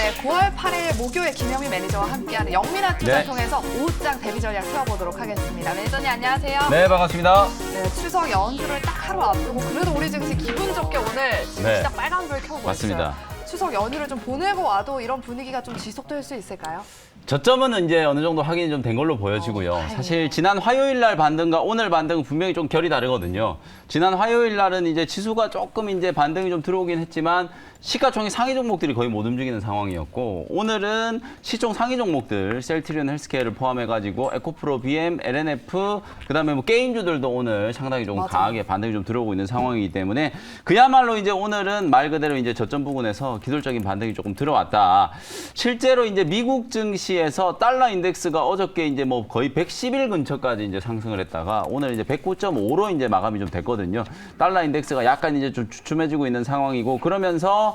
네, 9월 8일 목요일 김영민 매니저와 함께하는 영민한 투자 네. 통해서 오후장 대비 전략 세워보도록 하겠습니다. 매니저님 안녕하세요. 네, 반갑습니다. 네, 추석 연휴를 딱 하루 앞두고 그래도 우리 증시 기분 좋게 오늘 지금 네. 시작 빨간불 켜고 맞습니다. 있어요. 추석 연휴를 좀 보내고 와도 이런 분위기가 좀 지속될 수 있을까요? 저점은 이제 어느 정도 확인이 좀 된 걸로 보여지고요. 다행이네요. 사실 지난 화요일 날 반등과 오늘 반등은 분명히 좀 결이 다르거든요. 지난 화요일 날은 이제 지수가 조금 이제 반등이 좀 들어오긴 했지만 시가총액 상위 종목들이 거의 못 움직이는 상황이었고, 오늘은 시총 상위 종목들 셀트리온 헬스케어를 포함해가지고 에코프로, BM, LNF, 그다음에 뭐 게임주들도 오늘 상당히 좀 맞아요. 강하게 반등이 좀 들어오고 있는 상황이기 때문에 그야말로 이제 오늘은 말 그대로 이제 저점 부분에서 기술적인 반등이 조금 들어왔다. 실제로 이제 미국 증시에서 달러 인덱스가 어저께 이제 뭐 거의 110일 근처까지 이제 상승을 했다가 오늘 이제 109.5로 이제 마감이 좀 됐거든요. 달러 인덱스가 약간 이제 좀 주춤해지고 있는 상황이고, 그러면서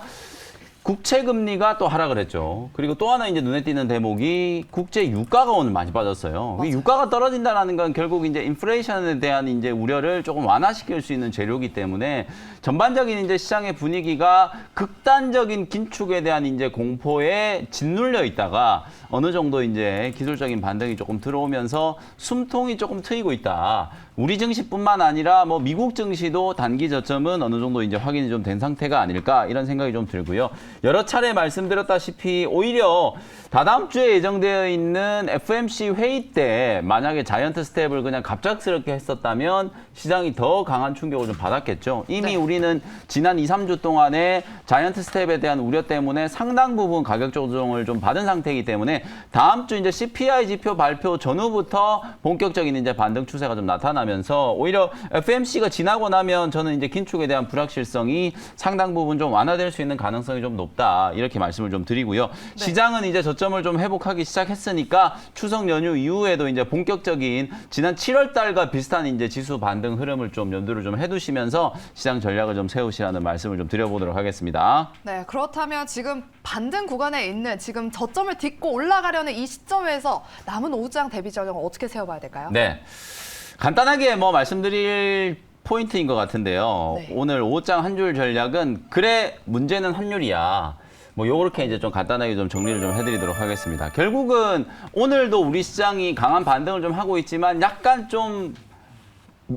국채 금리가 또 하락을 했죠. 그리고 또 하나 이제 눈에 띄는 대목이 국제 유가가 오늘 많이 빠졌어요. 이 유가가 떨어진다라는 건 결국 이제 인플레이션에 대한 이제 우려를 조금 완화시킬 수 있는 재료이기 때문에 전반적인 이제 시장의 분위기가 극단적인 긴축에 대한 이제 공포에 짓눌려 있다가 어느 정도 이제 기술적인 반등이 조금 들어오면서 숨통이 조금 트이고 있다. 우리 증시뿐만 아니라 뭐 미국 증시도 단기 저점은 어느 정도 이제 확인이 좀 된 상태가 아닐까, 이런 생각이 좀 들고요. 여러 차례 말씀드렸다시피 오히려 다다음 주에 예정되어 있는 FMC 회의 때 만약에 자이언트 스텝을 그냥 갑작스럽게 했었다면 시장이 더 강한 충격을 좀 받았겠죠. 이미 네. 우리는 지난 2, 3주 동안에 자이언트 스텝에 대한 우려 때문에 상당 부분 가격 조정을 좀 받은 상태이기 때문에 다음 주 이제 CPI 지표 발표 전후부터 본격적인 이제 반등 추세가 좀 나타나면서 오히려 FMC가 지나고 나면 저는 이제 긴축에 대한 불확실성이 상당 부분 좀 완화될 수 있는 가능성이 좀 높다, 이렇게 말씀을 좀 드리고요. 네. 시장은 이제 저점을 좀 회복하기 시작했으니까 추석 연휴 이후에도 이제 본격적인 지난 7월 달과 비슷한 이제 지수 반등 흐름을 좀 염두를 좀 해두시면서 시장 전략을 좀 세우시라는 말씀을 좀 드려보도록 하겠습니다. 네, 그렇다면 지금 반등 구간에 있는 지금 저점을 딛고 올라가려는 이 시점에서 남은 오후장 대비 전략을 어떻게 세워봐야 될까요? 네, 간단하게 뭐 말씀드릴 포인트인 것 같은데요. 네. 오늘 오후장 한 줄 전략은 그래 문제는 환율이야. 뭐 요렇게 이제 좀 간단하게 좀 정리를 좀 해드리도록 하겠습니다. 결국은 오늘도 우리 시장이 강한 반등을 좀 하고 있지만 약간 좀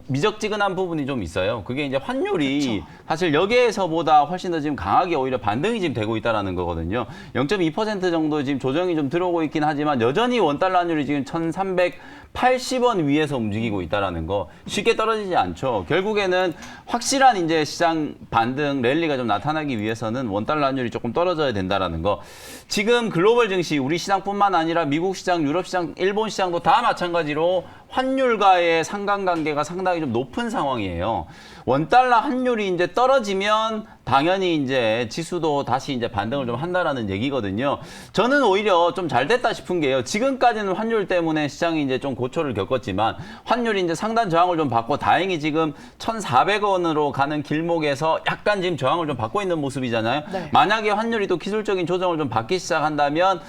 미적지근한 부분이 좀 있어요. 그게 이제 환율이 그쵸. 사실 여기에서보다 훨씬 더 지금 강하게 오히려 반등이 지금 되고 있다는 거거든요. 0.2% 정도 지금 조정이 좀 들어오고 있긴 하지만 여전히 원달러 환율이 지금 1,380원 위에서 움직이고 있다는 거, 쉽게 떨어지지 않죠. 결국에는 확실한 이제 시장 반등 랠리가 좀 나타나기 위해서는 원달러 환율이 조금 떨어져야 된다는 거. 지금 글로벌 증시, 우리 시장뿐만 아니라 미국 시장, 유럽 시장, 일본 시장도 다 마찬가지로 환율과의 상관관계가 상당히 좀 높은 상황이에요. 원달러 환율이 이제 떨어지면 당연히 이제 지수도 다시 이제 반등을 좀 한다라는 얘기거든요. 저는 오히려 좀 잘 됐다 싶은 게요. 지금까지는 환율 때문에 시장이 이제 좀 고초를 겪었지만 환율이 이제 상단 저항을 좀 받고 다행히 지금 1,400원으로 가는 길목에서 약간 지금 저항을 좀 받고 있는 모습이잖아요. 네. 만약에 환율이 또 기술적인 조정을 좀 받기 시작한다면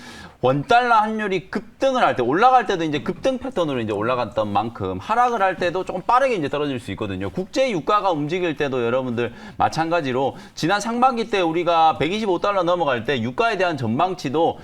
원달러 환율이 급등을 할 때, 올라갈 때도 이제 급등 패턴으로 이제 올라갔던 만큼 하락을 할 때도 조금 빠르게 이제 떨어질 수 있거든요. 국제 유가가 움직일 때도 여러분들 마찬가지로 지난 상반기 때 우리가 125달러 넘어갈 때 유가에 대한 전망치도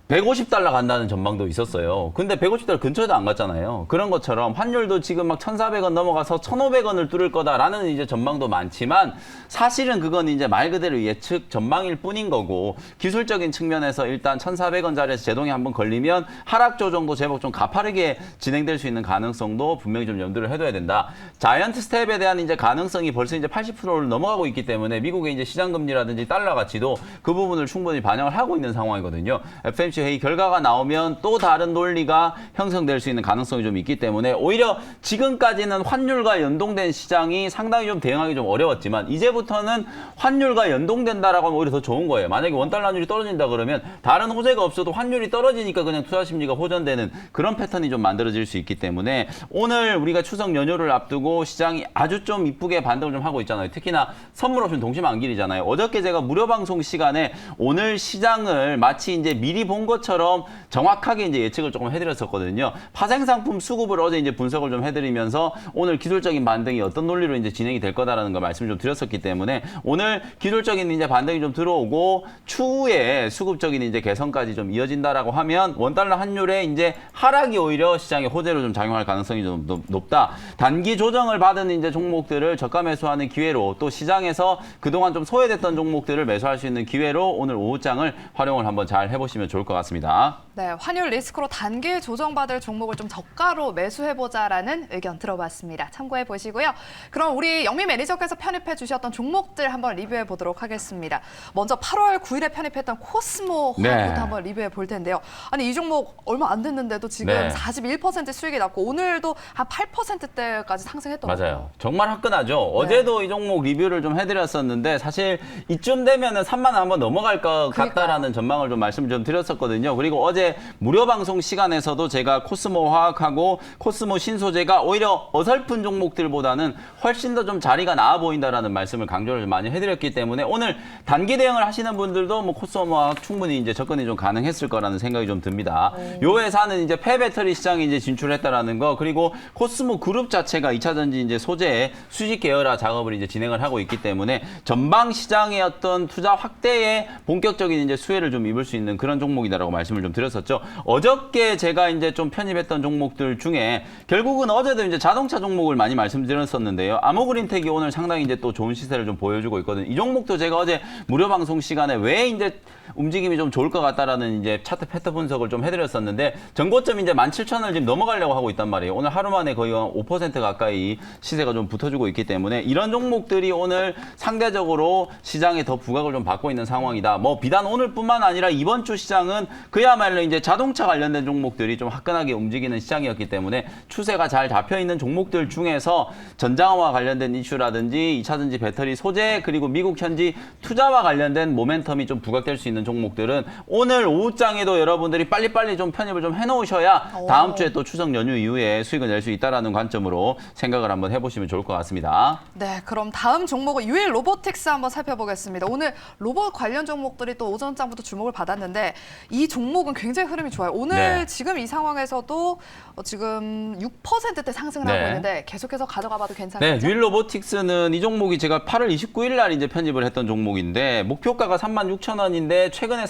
150달러 간다는 전망도 있었어요. 근데 150달러 근처에도 안 갔잖아요. 그런 것처럼 환율도 지금 막 1,400원 넘어가서 1,500원을 뚫을 거다라는 이제 전망도 많지만 사실은 그건 이제 말 그대로 예측 전망일 뿐인 거고, 기술적인 측면에서 일단 1,400원 자리에서 제동이 한번 걸리면 하락 조정도 제법 좀 가파르게 진행될 수 있는 가능성도 분명히 좀 염두를 해둬야 된다. 자이언트 스텝에 대한 이제 가능성이 벌써 이제 80%를 넘어가고 있기 때문에 미국의 이제 시장 금리라든지 달러 가치도 그 부분을 충분히 반영을 하고 있는 상황이거든요. FMC 회의 결과가 나오면 또 다른 논리가 형성될 수 있는 가능성이 좀 있기 때문에 오히려 지금까지는 환율과 연동된 시장이 상당히 좀 대응하기 좀 어려웠지만 이제부터는 환율과 연동된다라고 하면 오히려 더 좋은 거예요. 만약에 원달러 환율이 떨어진다 그러면 다른 호재가 없어도 환율이 떨어지니까 그냥 투자 심리가 호전되는 그런 패턴이 좀 만들어질 수 있기 때문에 오늘 우리가 추석 연휴를 앞두고 시장이 아주 좀 이쁘게 반등을 좀 하고 있잖아요. 특히나 선물 옵션 동시만길이잖아요. 어저께 제가 무료 방송 시간에 오늘 시장을 마치 이제 미리 본 것처럼 정확하게 이제 예측을 조금 해드렸었거든요. 파생상품 수급을 어제 이제 분석을 좀 해드리면서 오늘 기술적인 반등이 어떤 논리로 이제 진행이 될 거다라는 거 말씀을 좀 드렸었기 때문에 오늘 기술적인 이제 반등이 좀 들어오고 추후에 수급적인 이제 개선까지 좀 이어진다라고 하면 원달러 환율의 이제 하락이 오히려 시장에 호재로 좀 작용할 가능성이 좀 높다. 단기 조정을 받은 이제 종목들을 저가 매수하는 기회로 또 시장에서 그동안 좀 소외됐던 종목들을 매수할 수 있는 기회로 오늘 오후장을 활용을 한번 잘 해보시면 좋을 것 같습니다. 네, 환율 리스크로 단기 조정받을 종목을 좀 저가로 매수해보자라는 의견 들어봤습니다. 참고해 보시고요. 그럼 우리 영미 매니저께서 편입해 주셨던 종목들 한번 리뷰해 보도록 하겠습니다. 먼저 8월 9일에 편입했던 코스모 화학부터 네. 한번 리뷰해 볼 텐데요. 아니 이 종목 얼마 안 됐는데도 지금 네. 41% 수익이 났고 오늘도 한 8%대까지 상승했더라고요. 맞아요. 정말 화끈하죠. 어제도 이 종목 리뷰를 좀 해드렸었는데 사실 이쯤 되면은 3만 원 한번 넘어갈 것 같다라는 전망을 좀 말씀을 좀 드렸었거든요. 그리고 어제 무료 방송 시간에서도 제가 코스모 화학하고 코스모 신소재가 오히려 어설픈 종목들보다는 훨씬 더 좀 자리가 나아 보인다라는 말씀을 강조를 좀 많이 해드렸기 때문에 오늘 단기 대응을 하시는 분들도 뭐 코스모 화학 충분히 이제 접근이 좀 가능했을 거라는 생각이 좀 듭니다. 요 회사는 이제 폐배터리 시장에 이제 진출했다라는 거 그리고 코스모 그룹 자체가 2차 전지 이제 소재 수직 계열화 작업을 이제 진행을 하고 있기 때문에 전방 시장의 어떤 투자 확대에 본격적인 이제 수혜를 좀 입을 수 있는 그런 종목이다라고 말씀을 좀 드렸었죠. 어저께 제가 이제 좀 편입했던 종목들 중에 결국은 어제도 이제 자동차 종목을 많이 말씀드렸었는데요. 아모그린텍이 오늘 상당히 이제 또 좋은 시세를 좀 보여주고 있거든요. 이 종목도 제가 어제 무료 방송 시간에 왜 이제 움직임이 좀 좋을 것 같다라는 이제 차트 패턴 분석을 좀 해드렸었는데 전고점 이제 17,000을 지금 넘어가려고 하고 있단 말이에요. 오늘 하루 만에 거의 5% 가까이 시세가 좀 붙어주고 있기 때문에 이런 종목들이 오늘 상대적으로 시장에 더 부각을 좀 받고 있는 상황이다. 뭐 비단 오늘뿐만 아니라 이번 주 시장은 그야말로 이제 자동차 관련된 종목들이 좀 화끈하게 움직이는 시장이었기 때문에 추세가 잘 잡혀 있는 종목들 중에서 전장화 관련된 이슈라든지 2차전지 배터리 소재 그리고 미국 현지 투자와 관련된 모멘텀이 좀 부각될 수 있는 종목들은 오늘 오후장에도 여러분들이 빨리빨리 좀 편입을 좀 해놓으셔야 다음 주에 또 추석 연휴 이후에 수익을 낼 수 있다라는 관점으로 생각을 한번 해보시면 좋을 것 같습니다. 네, 그럼 다음 종목은 유일 로보틱스 한번 살펴보겠습니다. 오늘 로봇 관련 종목들이 또 오전장부터 주목을 받았는데 이 종목은 굉장히 흐름이 좋아요. 오늘 네. 지금 이 상황에서도 지금 6%대 상승을 하고 네. 있는데 계속해서 가져가봐도 괜찮겠죠? 네, 유일 로보틱스는 이 종목이 제가 8월 29일 날 이제 편입을 했던 종목인데 목표가가 36,000원인데 최근에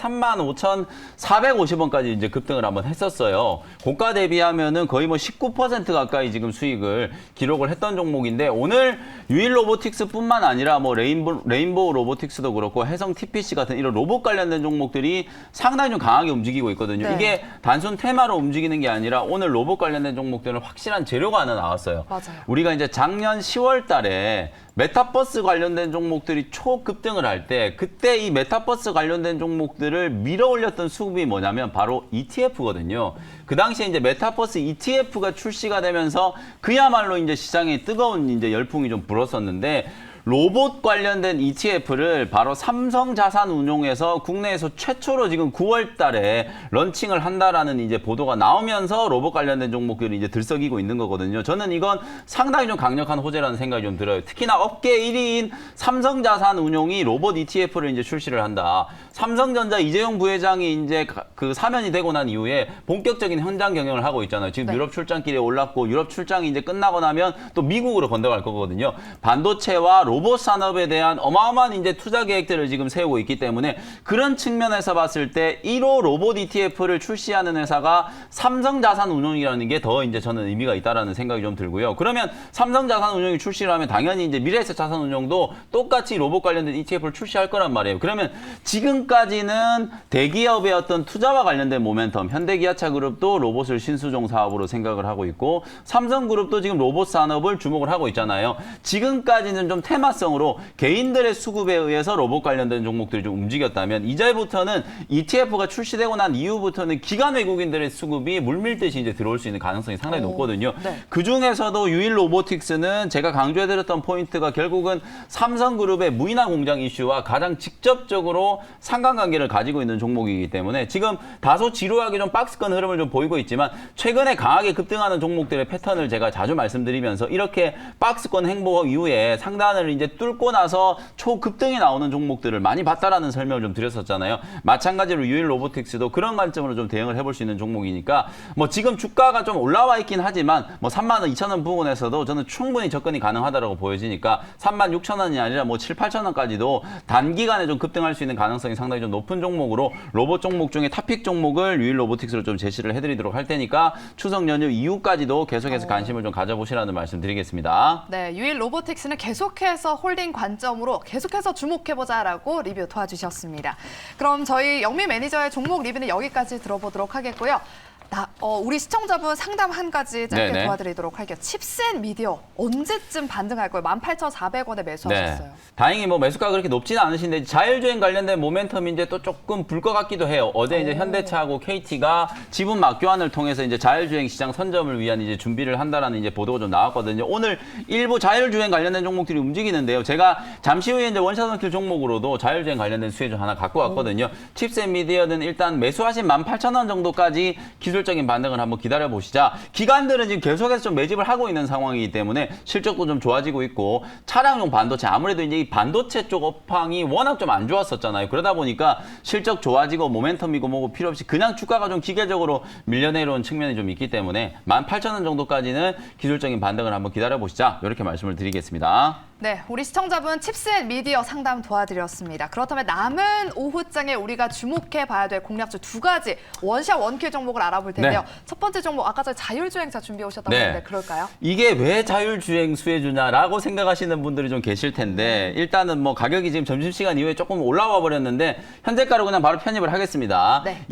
35,450원까지 이제 급등을 한번 했었어요. 고가 대비하면은 거의 뭐 19% 가까이 지금 수익을 기록을 했던 종목인데 오늘 유일 로보틱스뿐만 아니라 뭐 레인보우 로보틱스도 그렇고 해성 TPC 같은 이런 로봇 관련된 종목들이 상당히 좀 강하게 움직이고 있거든요. 네. 이게 단순 테마로 움직이는 게 아니라 오늘 로봇 관련된 종목들은 확실한 재료가 하나 나왔어요. 맞아요. 우리가 이제 작년 10월 달에 메타버스 관련된 종목들이 초급등을 할 때 그때 이 메타버스 관련된 종목들을 밀어올렸던 수급이 뭐냐면 바로 ETF거든요. 그 당시에 이제 메타버스 ETF가 출시가 되면서 그야말로 이제 시장에 뜨거운 이제 열풍이 좀 불었었는데 로봇 관련된 ETF를 바로 삼성자산운용에서 국내에서 최초로 지금 9월 달에 런칭을 한다라는 이제 보도가 나오면서 로봇 관련된 종목들이 이제 들썩이고 있는 거거든요. 저는 이건 상당히 좀 강력한 호재라는 생각이 좀 들어요. 특히나 업계 1위인 삼성자산운용이 로봇 ETF를 이제 출시를 한다. 삼성전자 이재용 부회장이 이제 그 사면이 되고 난 이후에 본격적인 현장 경영을 하고 있잖아요. 지금 네. 유럽 출장길에 올랐고 유럽 출장이 이제 끝나고 나면 또 미국으로 건너갈 거거든요. 반도체와 로봇 산업에 대한 어마어마한 이제 투자 계획들을 지금 세우고 있기 때문에 그런 측면에서 봤을 때 1호 로봇 ETF를 출시하는 회사가 삼성자산운용이라는 게 더 이제 저는 의미가 있다라는 생각이 좀 들고요. 그러면 삼성자산운용이 출시를 하면 당연히 이제 미래에셋자산운용도 똑같이 로봇 관련된 ETF를 출시할 거란 말이에요. 그러면 지금까지는 대기업의 어떤 투자와 관련된 모멘텀, 현대기아차그룹도 로봇을 신수종 사업으로 생각을 하고 있고 삼성그룹도 지금 로봇 산업을 주목을 하고 있잖아요. 지금까지는 좀 테마성으로 개인들의 수급에 의해서 로봇 관련된 종목들이 좀 움직였다면 이제부터는 ETF가 출시되고 난 이후부터는 기관 외국인들의 수급이 물밀듯이 이제 들어올 수 있는 가능성이 상당히 높거든요. 네. 그 중에서도 유일 로보틱스는 제가 강조해드렸던 포인트가 결국은 삼성그룹의 무인화 공장 이슈와 가장 직접적으로 상관관계를 가지고 있는 종목이기 때문에 지금 다소 지루하게 좀 박스권 흐름을 좀 보이고 있지만 최근에 강하게 급등하는 종목들의 패턴을 제가 자주 말씀드리면서 이렇게 박스권 행보 이후에 상단을 기간을 이제 뚫고 나서 초급등이 나오는 종목들을 많이 봤다라는 설명을 좀 드렸었잖아요. 마찬가지로 유일 로보틱스도 그런 관점으로 좀 대응을 해볼 수 있는 종목이니까 뭐 지금 주가가 좀 올라와 있긴 하지만 뭐 32,000원 부근에서도 저는 충분히 접근이 가능하다라고 보여지니까 36,000원이 아니라 뭐 7, 8,000원까지도 단기간에 좀 급등할 수 있는 가능성이 상당히 좀 높은 종목으로 로봇 종목 중에 탑픽 종목을 유일 로보틱스로 좀 제시를 해드리도록 할 테니까 추석 연휴 이후까지도 계속해서 관심을 좀 가져보시라는 말씀 드리겠습니다. 네, 유일 로보틱스는 계속해서 홀딩 관점으로 계속해서 주목해보자라고 리뷰 도와주셨습니다. 그럼 저희 영미 매니저의 종목 리뷰는 여기까지 들어보도록 하겠고요. 우리 시청자분 상담 한 가지 짧게 네네. 도와드리도록 할게요. 칩셋 미디어 언제쯤 반등할 거예요? 18,400원에 매수하셨어요. 다행히 뭐 매수가가 그렇게 높지는 않으신데 자율주행 관련된 모멘텀이 이제 또 조금 불 것 같기도 해요. 어제 이제 현대차하고 KT가 지분 막교환을 통해서 이제 자율주행 시장 선점을 위한 이제 준비를 한다라는 이제 보도가 좀 나왔거든요. 오늘 일부 자율주행 관련된 종목들이 움직이는데요. 제가 잠시 후에 이제 원샷 원킬 종목으로도 자율주행 관련된 수혜주 하나 갖고 왔거든요. 칩셋 미디어는 일단 매수하신 18,000원 정도까지 기술적인 반등을 한번 기다려 보시자. 기관들은 지금 계속해서 좀 매집을 하고 있는 상황이기 때문에 실적도 좀 좋아지고 있고 차량용 반도체 아무래도 이제 이 반도체 쪽 업황이 워낙 좀 안 좋았었잖아요. 그러다 보니까 실적 좋아지고 모멘텀이고 뭐고 필요 없이 그냥 주가가 좀 기계적으로 밀려 내려온 측면이 좀 있기 때문에 18,000원 정도까지는 기술적인 반등을 한번 기다려 보시자. 이렇게 말씀을 드리겠습니다. 네, 우리 시청자분 칩셋 미디어 상담 도와드렸습니다. 그렇다면 남은 오후장에 우리가 주목해봐야 될 공략주 두 가지 원샷 원킬 종목을 알아볼 텐데요. 네. 첫 번째 종목 아까 전에 자율주행차 준비해 오셨다고 네. 했는데 그럴까요? 이게 왜 자율주행 수혜주냐라고 생각하시는 분들이 좀 계실 텐데 일단은 뭐 가격이 지금 점심시간 이후에 조금 올라와 버렸는데 현재가로 그냥 바로 편입을 하겠습니다. 네.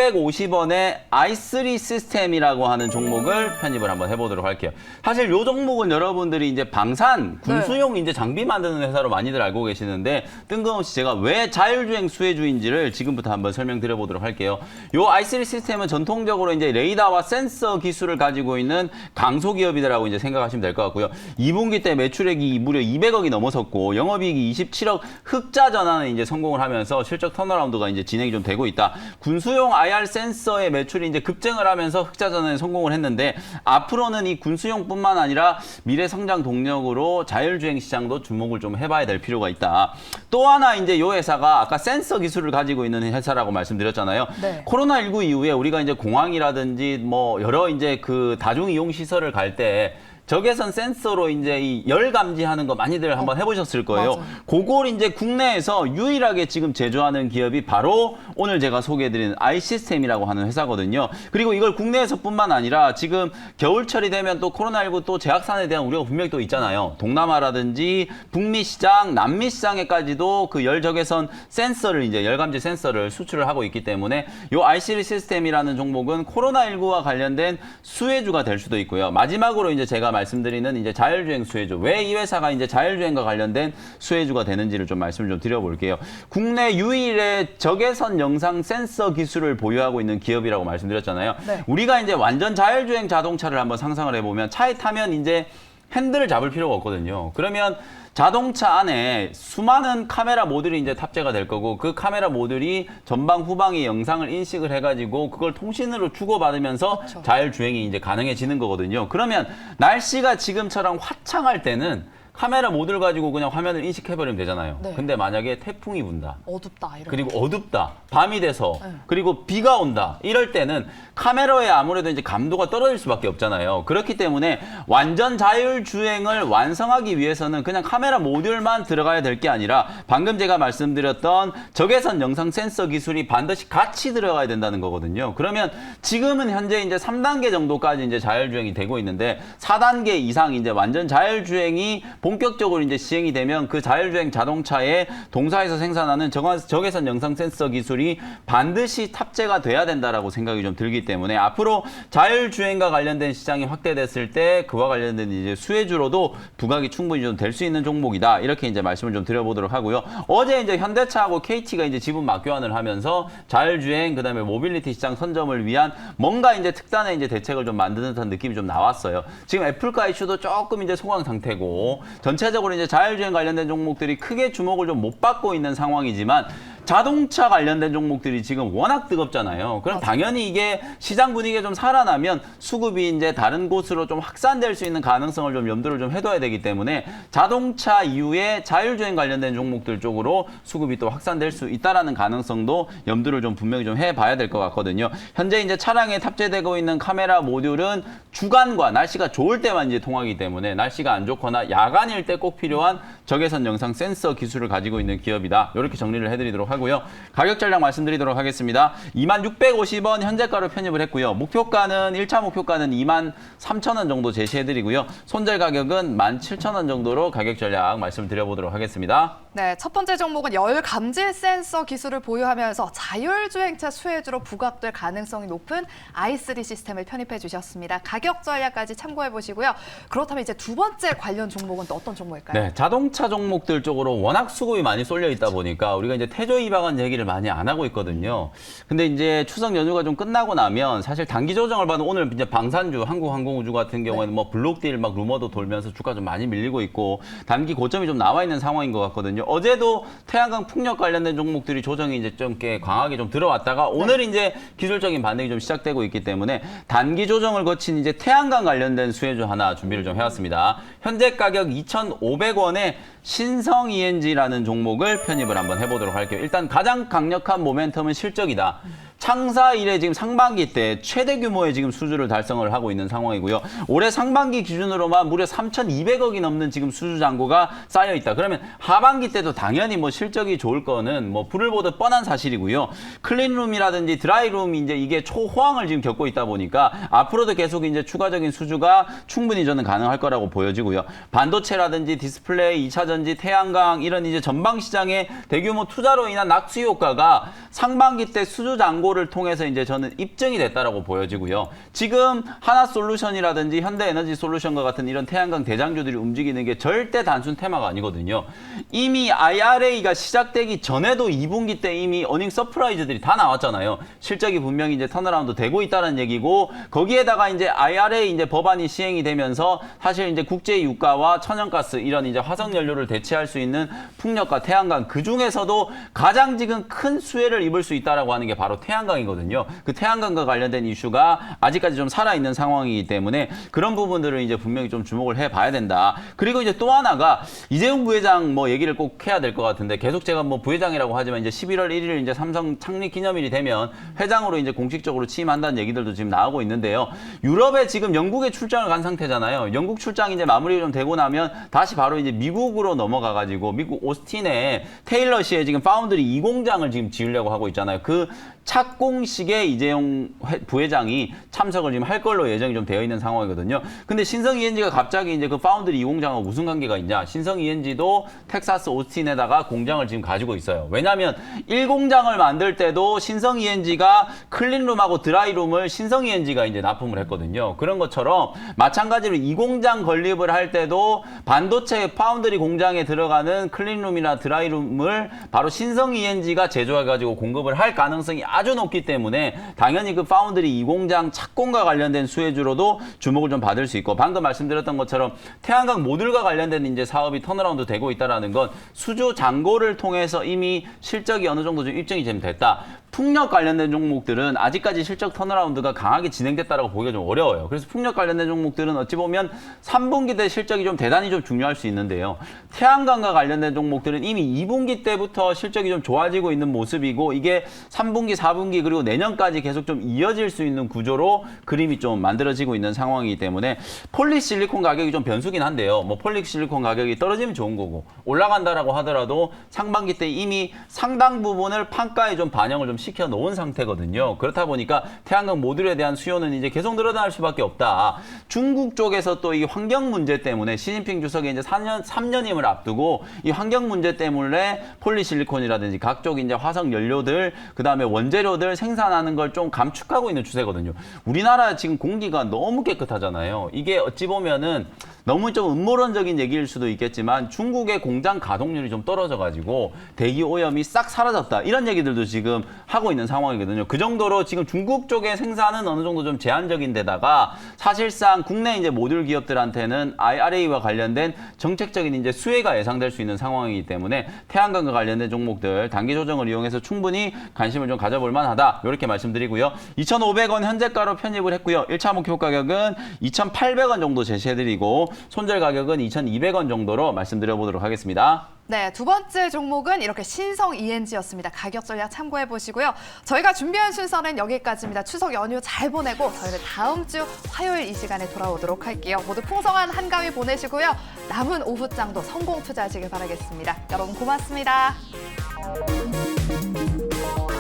2650원에 i3 시스템이라고 하는 종목을 편입을 한번 해보도록 할게요. 사실 이 종목은 여러분들이 이제 방산, 군수용 이제 장비 만드는 회사로 많이들 알고 계시는데 뜬금없이 제가 왜 자율주행 수혜주인지를 지금부터 한번 설명드려보도록 할게요. 이 i3 시스템은 전통적으로 이제 레이더와 센서 기술을 가지고 있는 강소기업이라고 이제 생각하시면 될 것 같고요. 2분기 때 매출액이 무려 200억이 넘어섰고 영업이익이 27억 흑자 전환에 이제 성공을 하면서 실적 턴어라운드가 이제 진행이 좀 되고 있다. 군수용 IR 센서의 매출이 이제 급증을 하면서 흑자 전환에 성공을 했는데 앞으로는 이 군수용뿐만 아니라 미래 성장 동력으로 자율주행 시장도 주목을 좀 해봐야 될 필요가 있다. 또 하나 이제 이 회사가 아까 센서 기술을 가지고 있는 회사라고 말씀드렸잖아요. 네. 코로나19 이후에 우리가 이제 공항이라든지 뭐 여러 이제 그 다중 이용 시설을 갈 때 적외선 센서로 이제 이 열 감지하는 거 많이들 한번 해보셨을 거예요. 맞아요. 그걸 이제 국내에서 유일하게 지금 제조하는 기업이 바로 오늘 제가 소개해드리는 i시스템이라고 하는 회사거든요. 그리고 이걸 국내에서뿐만 아니라 지금 겨울철이 되면 또 코로나19 또 재확산에 대한 우려가 분명히 또 있잖아요. 동남아라든지 북미 시장, 남미 시장에까지도 그 열 적외선 센서를 이제 열 감지 센서를 수출을 하고 있기 때문에 이 i3 시스템이라는 종목은 코로나19와 관련된 수혜주가 될 수도 있고요. 마지막으로 이제 제가 말씀드리는 이제 자율주행 수혜주. 왜 이 회사가 이제 자율주행과 관련된 수혜주가 되는지를 좀 말씀을 좀 드려볼게요. 국내 유일의 적외선 영상 센서 기술을 보유하고 있는 기업이라고 말씀드렸잖아요. 네. 우리가 이제 완전 자율주행 자동차를 한번 상상을 해보면 차에 타면 이제 핸들을 잡을 필요가 없거든요. 그러면 자동차 안에 수많은 카메라 모듈이 이제 탑재가 될 거고 그 카메라 모듈이 전방 후방의 영상을 인식을 해가지고 그걸 통신으로 주고받으면서 그렇죠. 자율주행이 이제 가능해지는 거거든요. 그러면 날씨가 지금처럼 화창할 때는 카메라 모듈 가지고 그냥 화면을 인식해버리면 되잖아요. 네. 근데 만약에 태풍이 분다. 어둡다 이런. 그리고 어둡다. 밤이 돼서 네. 그리고 비가 온다. 이럴 때는 카메라에 아무래도 이제 감도가 떨어질 수밖에 없잖아요. 그렇기 때문에 완전 자율주행을 완성하기 위해서는 그냥 카메라 모듈만 들어가야 될 게 아니라 방금 제가 말씀드렸던 적외선 영상 센서 기술이 반드시 같이 들어가야 된다는 거거든요. 그러면 지금은 현재 이제 3단계 정도까지 이제 자율주행이 되고 있는데 4단계 이상 이제 완전 자율주행이 본격적으로 이제 시행이 되면 그 자율주행 자동차의 동사에서 생산하는 적외선 영상 센서 기술이 반드시 탑재가 돼야 된다라고 생각이 좀 들기 때문에 앞으로 자율주행과 관련된 시장이 확대됐을 때 그와 관련된 이제 수혜주로도 부각이 충분히 좀 될 수 있는 종목이다. 이렇게 이제 말씀을 좀 드려보도록 하고요. 어제 이제 현대차하고 KT가 이제 지분 막교환을 하면서 자율주행 그다음에 모빌리티 시장 선점을 위한 뭔가 이제 특단의 이제 대책을 좀 만드는 듯한 느낌이 좀 나왔어요. 지금 애플카 이슈도 조금 이제 소강 상태고 전체적으로 이제 자율주행 관련된 종목들이 크게 주목을 좀 못 받고 있는 상황이지만 자동차 관련된 종목들이 지금 워낙 뜨겁잖아요. 그럼 당연히 이게 시장 분위기가 좀 살아나면 수급이 이제 다른 곳으로 좀 확산될 수 있는 가능성을 좀 염두를 좀 해둬야 되기 때문에 자동차 이후에 자율주행 관련된 종목들 쪽으로 수급이 또 확산될 수 있다라는 가능성도 염두를 좀 분명히 좀 해봐야 될 것 같거든요. 현재 이제 차량에 탑재되고 있는 카메라 모듈은 주간과 날씨가 좋을 때만 이제 통하기 때문에 날씨가 안 좋거나 야간일 때 꼭 필요한 적외선 영상 센서 기술을 가지고 있는 기업이다. 이렇게 정리를 해드리도록 하고요. 가격 전략 말씀드리도록 하겠습니다. 2650원 현재가로 편입을 했고요. 목표가는 1차 목표가는 23,000원 정도 제시해드리고요. 손절 가격은 17,000원 정도로 가격 전략 말씀드려보도록 하겠습니다. 네, 첫 번째 종목은 열 감지 센서 기술을 보유하면서 자율주행차 수혜주로 부각될 가능성이 높은 i3 시스템을 편입해 주셨습니다. 가격 전략까지 참고해 보시고요. 그렇다면 이제 두 번째 관련 종목은 또 어떤 종목일까요? 네, 자동차 종목들 쪽으로 워낙 수급이 많이 쏠려 있다 보니까 우리가 이제 태조 이방한 얘기를 많이 안 하고 있거든요. 근데 이제 추석 연휴가 좀 끝나고 나면 사실 단기 조정을 받은 오늘 이제 방산주, 한국항공우주 같은 경우에는 뭐 블록딜 막 루머도 돌면서 주가 좀 많이 밀리고 있고 단기 고점이 좀 나와 있는 상황인 것 같거든요. 어제도 태양광 풍력 관련된 종목들이 조정이 이제 좀 꽤 강하게 좀 들어왔다가 오늘 이제 기술적인 반등이 좀 시작되고 있기 때문에 단기 조정을 거친 이제 태양광 관련된 수혜주 하나 준비를 좀 해왔습니다. 현재 가격 2,500원에 신성 ENG라는 종목을 편입을 한번 해보도록 할게요. 일단 가장 강력한 모멘텀은 실적이다. 창사 이래 지금 상반기 때 최대 규모의 지금 수주를 달성을 하고 있는 상황이고요. 올해 상반기 기준으로만 무려 3,200억이 넘는 지금 수주 잔고가 쌓여 있다. 그러면 하반기 때도 당연히 뭐 실적이 좋을 거는 뭐 불을 보듯 뻔한 사실이고요. 클린룸이라든지 드라이룸 이제 이게 초호황을 지금 겪고 있다 보니까 앞으로도 계속 이제 추가적인 수주가 충분히 저는 가능할 거라고 보여지고요. 반도체라든지 디스플레이, 2차 전지, 태양광 이런 이제 전방 시장의 대규모 투자로 인한 낙수 효과가 상반기 때 수주 잔고 를 통해서 이제 저는 입증이 됐다라고 보여지고요. 지금 하나솔루션이라든지 현대에너지솔루션과 같은 이런 태양광 대장주들이 움직이는 게 절대 단순 테마가 아니거든요. 이미 IRA가 시작되기 전에도 2분기 때 이미 어닝 서프라이즈들이 다 나왔잖아요. 실적이 분명히 이제 턴어라운드 되고 있다는 얘기고 거기에다가 이제 IRA 이제 법안이 시행이 되면서 사실 이제 국제 유가와 천연가스 이런 이제 화석 연료를 대체할 수 있는 풍력과 태양광 그 중에서도 가장 지금 큰 수혜를 입을 수 있다라고 하는 게 바로 태양광이거든요. 그 태양광과 관련된 이슈가 아직까지 좀 살아있는 상황이기 때문에 그런 부분들을 이제 분명히 좀 주목을 해봐야 된다. 그리고 이제 또 하나가 이재용 부회장 뭐 얘기를 꼭 해야 될 것 같은데 계속 제가 뭐 부회장이라고 하지만 이제 11월 1일 이제 삼성 창립 기념일이 되면 회장으로 이제 공식적으로 취임한다는 얘기들도 지금 나오고 있는데요. 유럽에 지금 영국에 출장을 간 상태잖아요. 영국 출장 이제 마무리가 좀 되고 나면 다시 바로 이제 미국으로 넘어가가지고 미국 오스틴에 테일러시에 지금 파운드리 2공장을 지금 지으려고 하고 있잖아요. 그 착공식에 이재용 부회장이 참석을 지금 할 걸로 예정이 좀 되어 있는 상황이거든요. 근데 신성 ENG가 갑자기 이제 그 파운드리 2공장하고 무슨 관계가 있냐? 신성 ENG도 텍사스 오스틴에다가 공장을 지금 가지고 있어요. 왜냐하면 1공장을 만들 때도 신성 ENG가 클린룸하고 드라이룸을 신성 ENG가 이제 납품을 했거든요. 그런 것처럼 마찬가지로 2공장 건립을 할 때도 반도체 파운드리 공장에 들어가는 클린룸이나 드라이룸을 바로 신성 ENG가 제조해가지고 공급을 할 가능성이 아주 높기 때문에 당연히 그 파운드리 2공장 착공과 관련된 수혜주로도 주목을 좀 받을 수 있고 방금 말씀드렸던 것처럼 태양광 모듈과 관련된 이제 사업이 턴어라운드 되고 있다는 건 수주 잔고를 통해서 이미 실적이 어느 정도 좀 입증이 좀 됐다. 풍력 관련된 종목들은 아직까지 실적 턴어라운드가 강하게 진행됐다라고 보기가 좀 어려워요. 그래서 풍력 관련된 종목들은 어찌 보면 3분기 때 실적이 좀 대단히 좀 중요할 수 있는데요. 태양광과 관련된 종목들은 이미 2분기 때부터 실적이 좀 좋아지고 있는 모습이고 이게 3분기, 4분기 그리고 내년까지 계속 좀 이어질 수 있는 구조로 그림이 좀 만들어지고 있는 상황이기 때문에 폴리실리콘 가격이 좀 변수긴 한데요. 뭐 폴리실리콘 가격이 떨어지면 좋은 거고 올라간다라고 하더라도 상반기 때 이미 상당 부분을 판가에 좀 반영을 좀 시켜 놓은 상태거든요. 그렇다 보니까 태양광 모듈에 대한 수요는 이제 계속 늘어날 수밖에 없다. 중국 쪽에서 또 이 환경 문제 때문에 시진핑 주석이 이제 3년임을 앞두고 이 환경 문제 때문에 폴리실리콘이라든지 각종 이제 화석 연료들 그다음에 원재료들 생산하는 걸 좀 감축하고 있는 추세거든요. 우리나라 지금 공기가 너무 깨끗하잖아요. 이게 어찌 보면은 너무 좀 음모론적인 얘기일 수도 있겠지만 중국의 공장 가동률이 좀 떨어져가지고 대기 오염이 싹 사라졌다. 이런 얘기들도 지금 하고 있는 상황이거든요. 그 정도로 지금 중국 쪽의 생산은 어느 정도 좀 제한적인 데다가 사실상 국내 이제 모듈 기업들한테는 IRA와 관련된 정책적인 이제 수혜가 예상될 수 있는 상황이기 때문에 태양광과 관련된 종목들 단기 조정을 이용해서 충분히 관심을 좀 가져볼 만하다. 이렇게 말씀드리고요. 2,500원 현재가로 편입을 했고요. 1차 목표 가격은 2,800원 정도 제시해드리고 손절 가격은 2,200원 정도로 말씀드려보도록 하겠습니다. 네, 두 번째 종목은 이렇게 신성 ENG였습니다. 가격 전략 참고해 보시고요. 저희가 준비한 순서는 여기까지입니다. 추석 연휴 잘 보내고 저희는 다음 주 화요일 이 시간에 돌아오도록 할게요. 모두 풍성한 한가위 보내시고요. 남은 오후장도 성공 투자하시길 바라겠습니다. 여러분 고맙습니다.